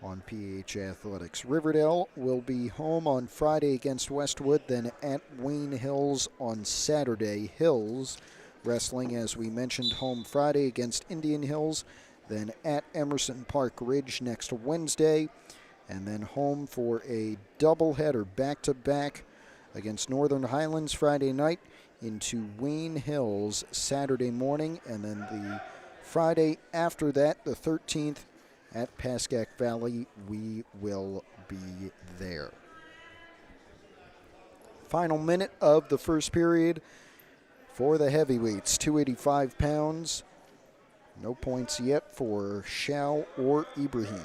on PH Athletics. Riverdale will be home on Friday against Westwood, then at Wayne Hills on Saturday. Hills Wrestling, as we mentioned, home Friday against Indian Hills, then at Emerson Park Ridge next Wednesday, and then home for a doubleheader back-to-back against Northern Highlands Friday night, into Wayne Hills Saturday morning, and then the Friday after that, the 13th, at Pascack Valley. We will be there. Final minute of the first period for the heavyweights, 285 pounds. No points yet for Schau or Ibrahim.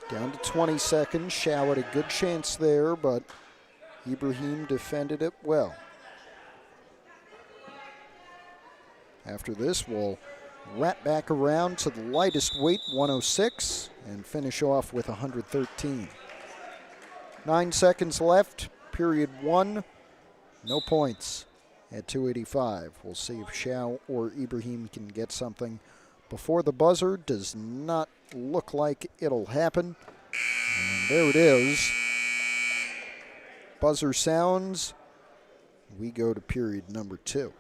Down to 20 seconds. Schau had a good chance there, but Ibrahim defended it well. After this, we'll wrap back around to the lightest weight, 106, and finish off with 113. 9 seconds left, period 1. No points at 285. We'll see if Schau or Ibrahim can get something before the buzzer. Does not look like it'll happen. And there it is. Buzzer sounds. We go to period number 2.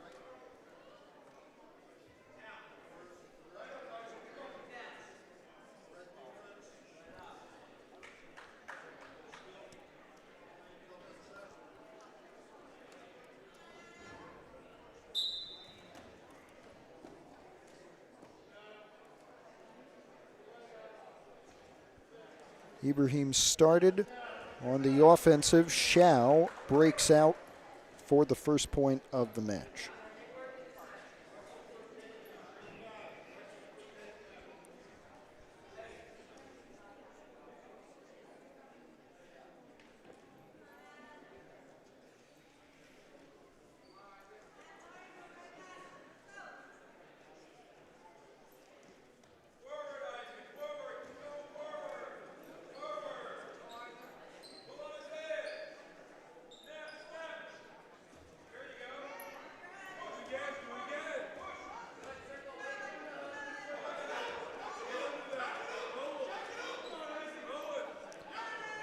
Ibrahim started on the offensive. Schau breaks out for the first point of the match.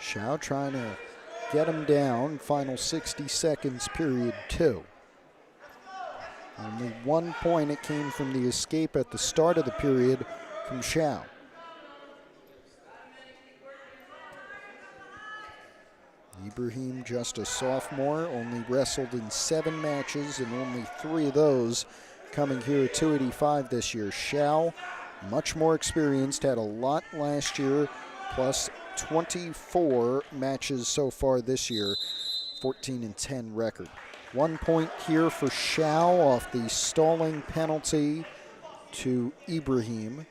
Shao trying to get him down. Final 60 seconds, period 2. Only 1 point. It came from the escape at the start of the period from Shao. Ibrahim, just a sophomore, only wrestled in 7 matches and only 3 of those coming here at 285 this year. Shao, much more experienced, had a lot last year, plus 24 matches so far this year, 14-10 record. 1 point here for Shao off the stalling penalty to Ibrahim.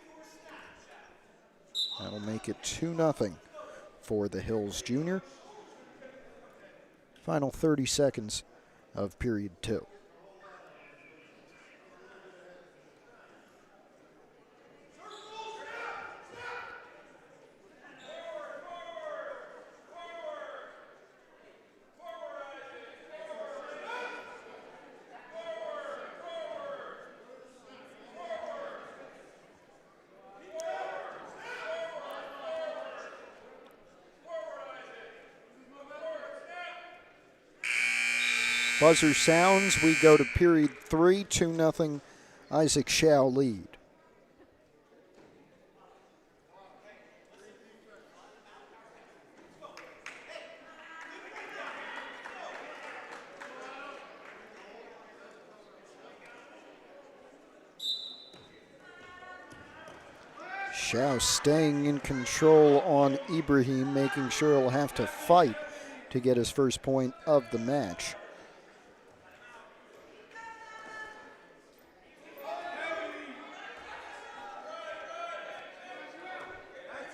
That'll make it 2-0 for the Hills Junior. Final 30 seconds of period 2. Buzzer sounds. We go to period 3, 2-0. Isaac Shao lead. Shao staying in control on Ibrahim, making sure he'll have to fight to get his first point of the match.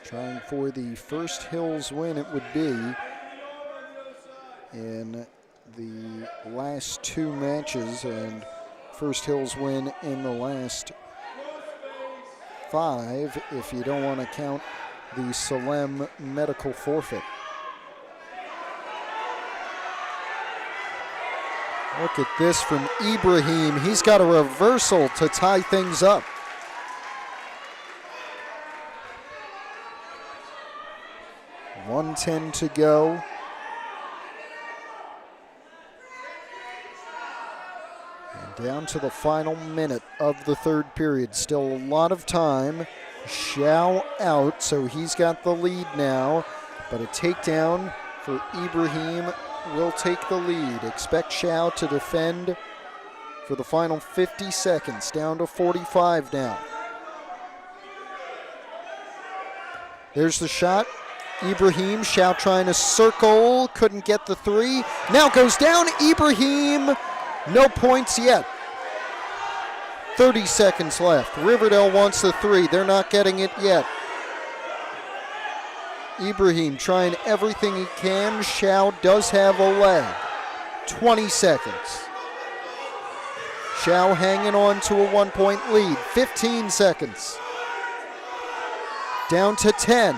Trying for the first Hills win it would be in the last 2 matches, and first Hills win in the last 5 if you don't want to count the Salem medical forfeit. Look at this from Ibrahim. He's got a reversal to tie things up. .110 to go. And down to the final minute of the third period. Still a lot of time. Shao out, so he's got the lead now. But a takedown for Ibrahim will take the lead. Expect Shao to defend for the final 50 seconds. Down to 45 now. There's the shot. Ibrahim, Shao trying to circle, couldn't get the 3. Now goes down, Ibrahim, no points yet. 30 seconds left. Riverdale wants the 3, they're not getting it yet. Ibrahim trying everything he can. Shao does have a leg. 20 seconds. Shao hanging on to a 1-point lead. 15 seconds. Down to 10.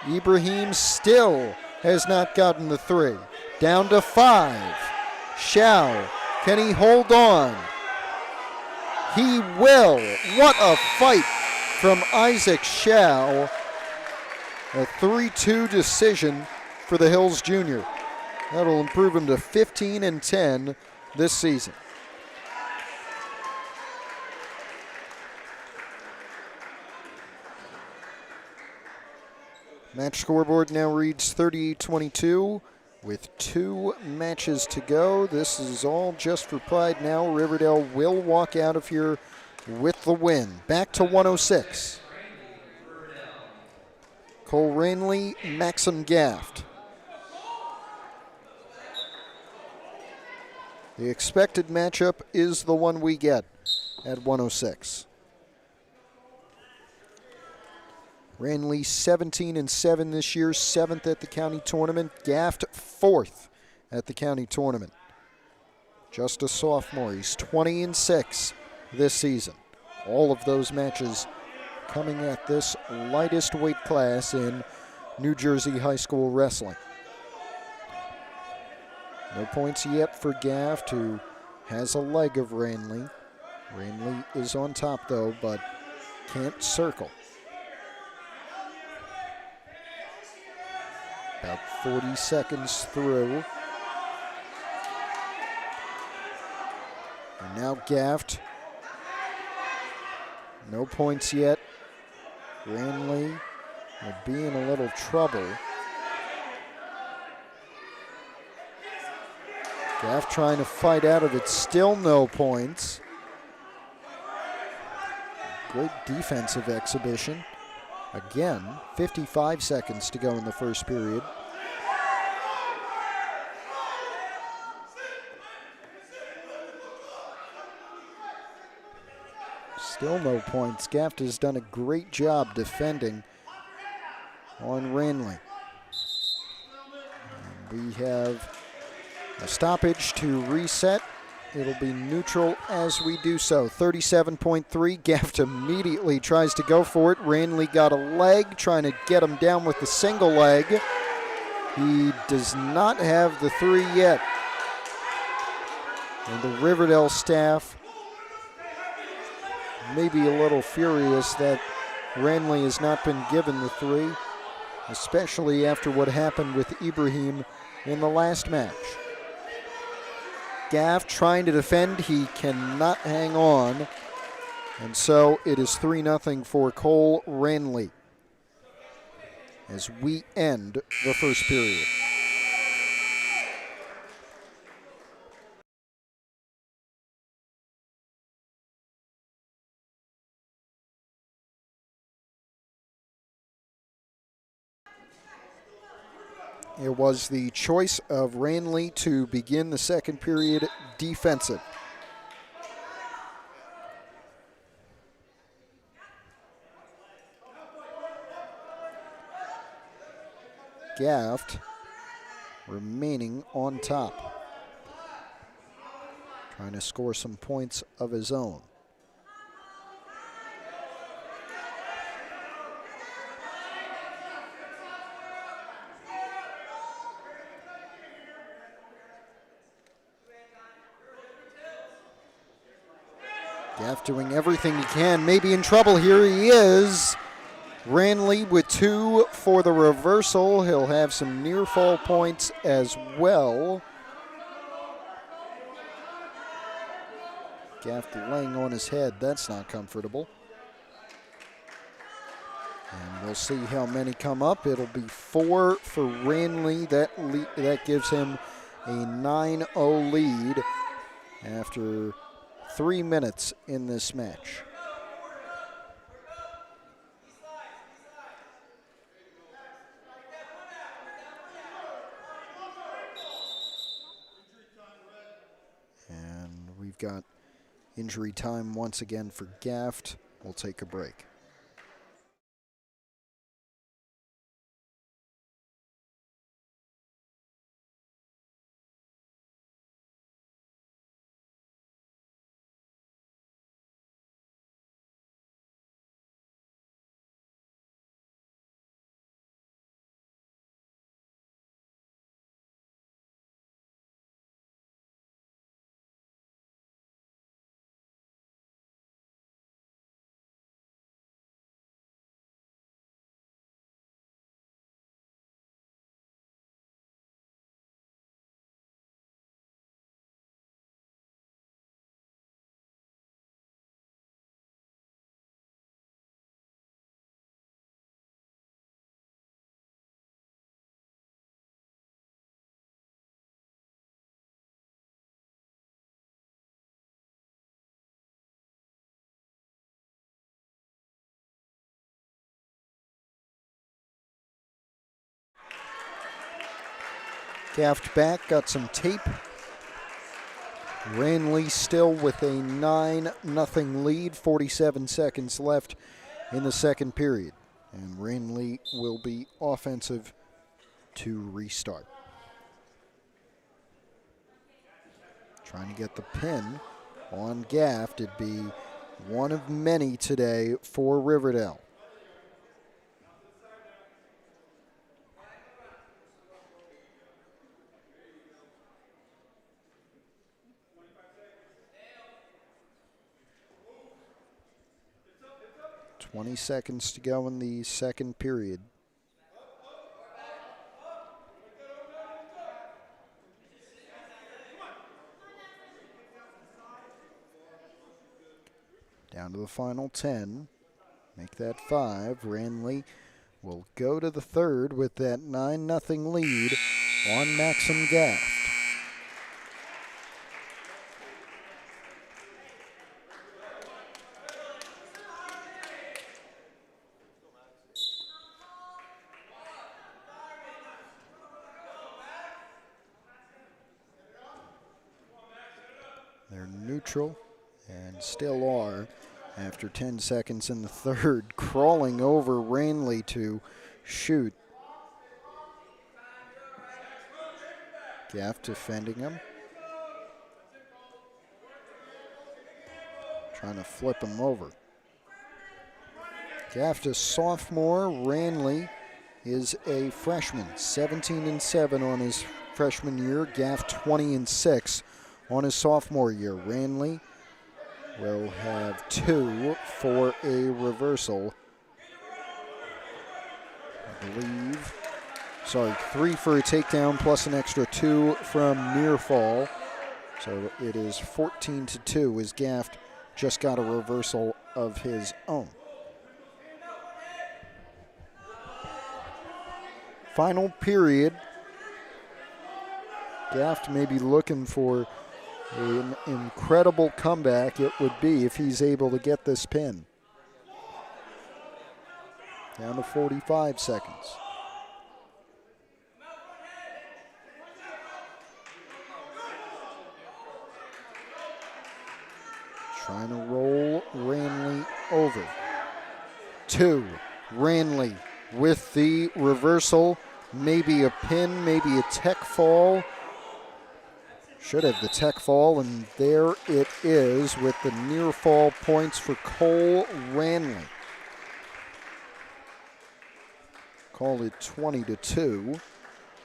Ibrahim still has not gotten the 3. Down to 5. Shao, can he hold on? He will. What a fight from Isaac Shao. A 3-2 decision for the Hills Junior. That'll improve him to 15-10 this season. Match scoreboard now reads 38-22 with 2 matches to go. This is all just for pride now. Riverdale will walk out of here with the win. Back to 106. Cole Rainley, Maxim Gaft. The expected matchup is the one we get at 106. Rainley 17-7 this year, 7th at the county tournament. Gaft 4th at the county tournament. Just a sophomore, he's 20-6 this season. All of those matches coming at this lightest weight class in New Jersey high school wrestling. No points yet for Gaft, who has a leg of Rainley. Rainley is on top though, but can't circle. About 40 seconds through. And now Gaft. No points yet. Ranley will be in a little trouble. Gaff trying to fight out of it, still no points. Great defensive exhibition. Again, 55 seconds to go in the first period. Still no points. Gaff has done a great job defending on Ranley. And we have a stoppage to reset. It'll be neutral as we do so. 37.3. Gaff immediately tries to go for it. Ranley got a leg, trying to get him down with the single leg. He does not have the three yet. And the Riverdale staff may be a little furious that Ranley has not been given the three, especially after what happened with Ibrahim in the last match. Gaff trying to defend, he cannot hang on, and so it is 3-0 for Cole Ranley as we end the first period. It was the choice of Ranley to begin the second period defensive. Gaft remaining on top, trying to score some points of his own. Gaff doing everything he can, maybe in trouble. Here he is. Ranley with 2 for the reversal. He'll have some near fall points as well. Gaff laying on his head, that's not comfortable. And we'll see how many come up. It'll be 4 for Ranley. That gives him a 9-0 lead after 3 minutes in this match. And we've got injury time once again for Gaft. We'll take a break. Gaft back, got some tape. Ranley still with a 9-0 lead, 47 seconds left in the second period. And Ranley will be offensive to restart. Trying to get the pin on Gaft. It'd be one of many today for Riverdale. .20 seconds to go in the second period. Down to the final 10. Make that 5. Ranley will go to the third with that 9-0 lead on Maxim Gaft. They're neutral and still are after 10 seconds in the third, crawling over Ranley to shoot. Gaff defending him. Trying to flip him over. Gaff is sophomore. Ranley is a freshman. 17-7 on his freshman year. Gaff 20-6 on his sophomore year. Ranley will have 2 for a reversal. I believe. Sorry, 3 for a takedown plus an extra 2 from near fall. So it is 14-2 as Gaff just got a reversal of his own. Final period. Gaff may be looking for an incredible comeback it would be if he's able to get this pin. Down to 45 seconds. Trying to roll Ranley over. 2. Ranley with the reversal. Maybe a pin, maybe a tech fall. Should have the tech fall, and there it is with the near fall points for Cole Ranley. Call it 20-2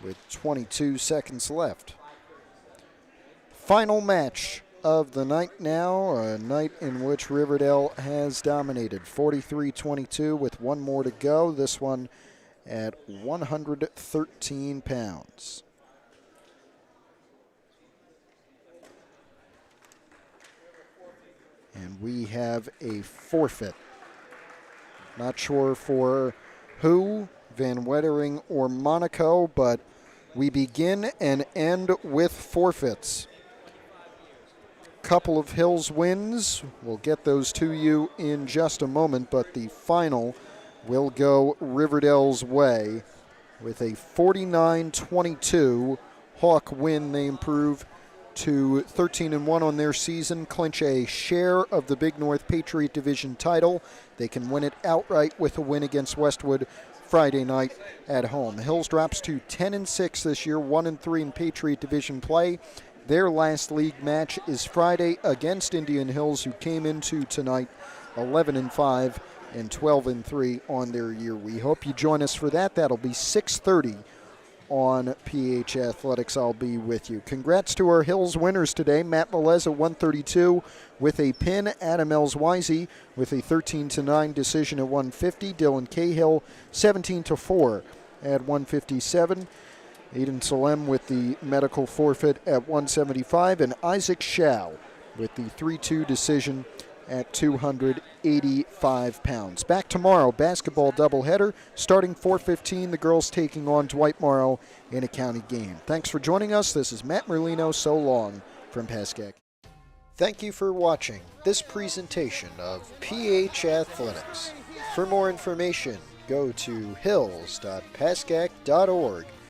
with 22 seconds left. Final match of the night now, a night in which Riverdale has dominated 43-22 with one more to go, this one at 113 pounds. And we have a forfeit. Not sure for who, Van Wettering or Monaco, but we begin and end with forfeits. Couple of Hills wins. We'll get those to you in just a moment, but the final will go Riverdale's way with a 49-22 Hawk win. They improve to 13-1 on their season, clinch a share of the Big North Patriot Division title. They can win it outright with a win against Westwood Friday night at home. Hills drops to 10-6 this year, 1-3 in Patriot Division play. Their last league match is Friday against Indian Hills, who came into tonight 11-5 and 12-3 on their year. We hope you join us for that. That'll be 6:30 on PH Athletics. I'll be with you. Congrats to our Hills winners today. Matt Velez at 132 with a pin. Adam Elswizy with a 13-9 decision at 150. Dylan Cahill 17-4 at 157. Aiden Salem with the medical forfeit at 175. And Isaac Shao with the 3-2 decision at 285 pounds. Back tomorrow, basketball doubleheader, starting 4:15. The girls taking on Dwight Morrow in a county game. Thanks for joining us. This is Matt Merlino. So long from Pascack. Thank you for watching this presentation of PH Athletics. For more information, go to hills.pascack.org.